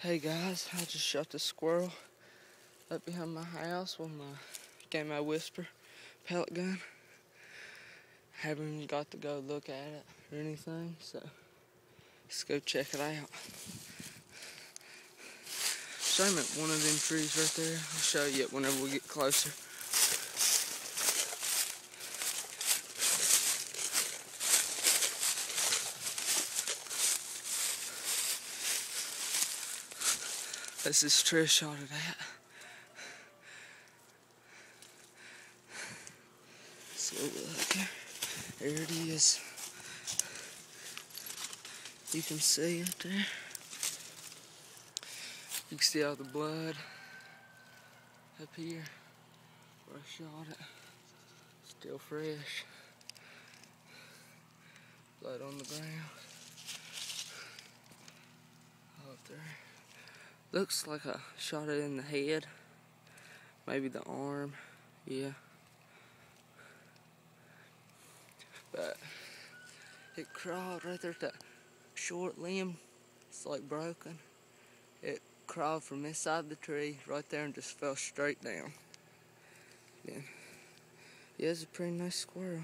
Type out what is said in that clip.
Hey guys, I just shot the squirrel up behind my house with my Gamo whisper pellet gun. Haven't got to go look at it or anything, so let's go check it out. So I'm at one of them trees right there. I'll show you it whenever we get closer. That's this tree I shot it at. So look, there it is. You can see it there. You can see all the blood up here where I shot it. Still fresh. Blood on the ground. Up there. Looks like I shot it in the head. Maybe the arm. Yeah. But it crawled right there at that short limb. It's like broken. It crawled from inside the tree right there and just fell straight down. Yeah, it's a pretty nice squirrel.